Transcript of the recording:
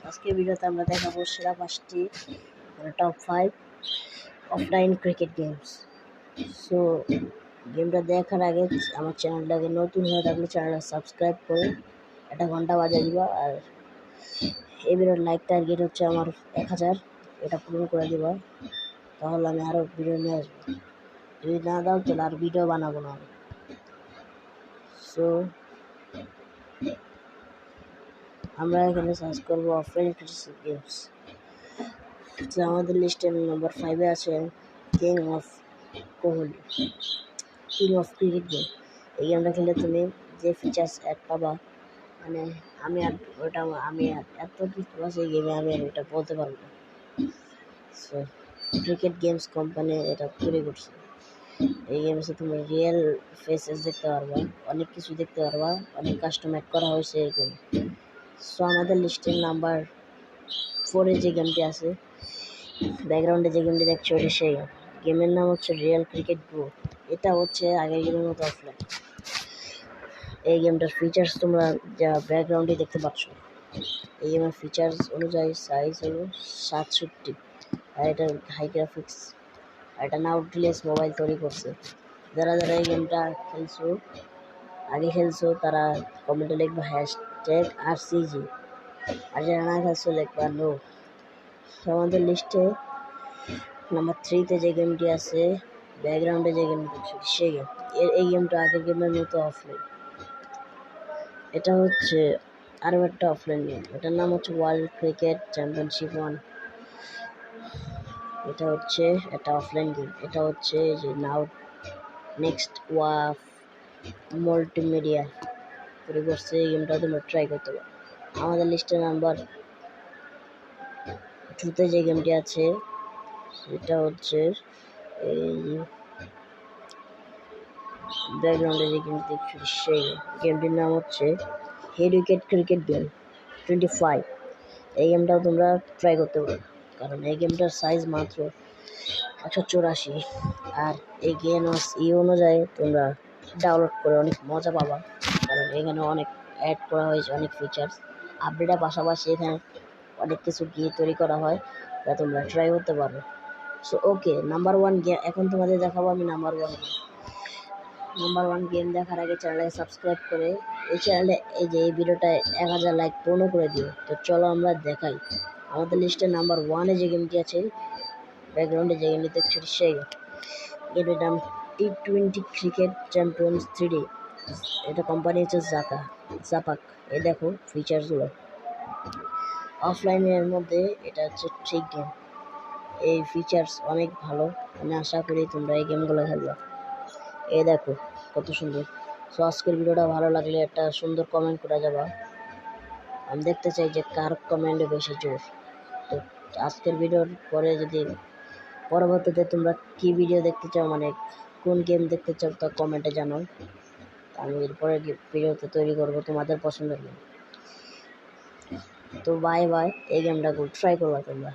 আজকের ভিডিওতে আমরা দেখাবো সেরা 5টি top 5 offline cricket games. So গেমটা দেখার আগে আমার চ্যানেলটাকে নতুন হয়ে থাকলে চ্যানেলটা সাবস্ক্রাইব করে একটা ঘন্টা বাজিয়ে দিবা। আর এই ভিডিওর লাইক টার্গেট হচ্ছে আমার 1000, এটা পূরণ করে দিবা, তাহলে আমি আরও ভিডিও নিয়ে আসবো। যদি না দাও তাহলে আর ভিডিও বানাবো না আমি। সো আমরা এখানে সার্চ করবো অফলাইন ক্রিকেট গেমস। তো আমাদের লিস্টে নম্বর 5-এ আছে king of Kohli, king of cricket game. এই গেমটা খেলে তুমি যে ফিচার্স অ্যাড পাবা, মানে আমি আর এত কিছু আছে এই গেমে, আমি আর এটা বলতে পারবো না। সো ক্রিকেট গেমস কোম্পানি এটা তৈরি করছে। এই গেমসে তুমি রিয়েল ফেসেস দেখতে পারবা, অনেক কিছু দেখতে পারবা, অনেক কাস্টমাইজ করা হয়েছে এই গেমে। সো আমাদের লিস্টের নাম্বার 4-এ যে গেমটি আছে, ব্যাকগ্রাউন্ডে যে গেমটি দেখছো, এটা সেই গেমের নাম হচ্ছে রিয়েল ক্রিকেট গ্রো। এটা হচ্ছে আগের গেমের মতো অফলাইন। এই গেমটার ফিচার্স তোমরা যা ব্যাকগ্রাউন্ডে দেখতে পাচ্ছ, এই গেমের ফিচার্স অনুযায়ী সাইজ হলো 67, আর এটার হাই গ্রাফিক্স, আর এটা নাউটিলেস মোবাইল তৈরি করছে। যারা যারা এই গেমটা আগে খেলছো তারা কমেন্টে লিখবা #RCG, আর যারা না খেলছো লিখবা নো। আমাদের লিস্টে নাম্বার 3-তে যে গেমটি আছে, ব্যাকগ্রাউন্ডে যে গেমটি দেখছো সেই গেম। এই গেমটা আগের গেমের মতো অফলাইন। এটা হচ্ছে আরও একটা অফলাইন গেম, এটার নাম হচ্ছে ওয়ার্ল্ড ক্রিকেট চ্যাম্পিয়নশিপ 1। এটা হচ্ছে একটা অফলাইন গেম। এটা হচ্ছে যে নেক্সট ওয়াফ মাল্টিমিডিয়া তৈরি করছে। এই গেমটা তোমরা ট্রাই করতে পারো। আমাদের লিস্টে নাম্বার 2-তে যে গেমটি আছে সেটা হচ্ছে এই ব্যাকগ্রাউন্ডে যে গেমটি দেখছো সেই গেমটির নাম হচ্ছে হেড উইকেট ক্রিকেট গেম 25। এই গেমটাও তোমরা ট্রাই করতে পারো, কারণ এই গেমটার সাইজ মাত্র 184। আর এই গেম অনুযায়ী তোমরা ডাউনলোড করে অনেক মজা পাবা, কারণ এখানে অনেক অ্যাড করা হয়েছে, অনেক ফিচার্স আপডেটের পাশাপাশি এখানে অনেক কিছু গিয়ে তৈরি করা হয়, যা তোমরা ট্রাই করতে পারো। সো ওকে, নাম্বার 1 গেম এখন তোমাদের দেখাবো আমি। নাম্বার 1 গেম দেখার আগে চ্যানেলটাকে সাবস্ক্রাইব করে এই চ্যানেলে এই ভিডিওটায় 1000 লাইক পূর্ণ করে দিও। তো চলো আমরা দেখাই আমাদের লিস্টে নাম্বার 1-এ যে গেমটি আছে, ব্যাকগ্রাউন্ডে যে গেমটি দেখছো সেই গেমটির নাম T20 ক্রিকেট চ্যাম্পিয়ন্স 3D। এটা কোম্পানি হচ্ছে জাপাক। এই দেখো ফিচার্সগুলো। অফলাইনের মধ্যে এটা হচ্ছে ট্রিক গেম। এই ফিচার্স অনেক ভালো, আমি আশা করি তোমরা এই গেমগুলো খেলবা। এই দেখো কত সুন্দর। সো আজকের ভিডিওটা ভালো লাগলে একটা সুন্দর কমেন্ট করে যাবা, আমি দেখতে চাই যে কার কমেন্টে বেশি জোর। তো আজকের ভিডিওর পরে যদি পরবর্তীতে তোমরা কি ভিডিও দেখতে চাও, মানে কোন গেম দেখতে চাও, তা কমেন্টে জানাও। আমি এরপরে ভিডিওতে তৈরি করবো তোমাদের পছন্দের গেম। তো বাই বাই, এই গেমটা ট্রাই করবা তোমরা।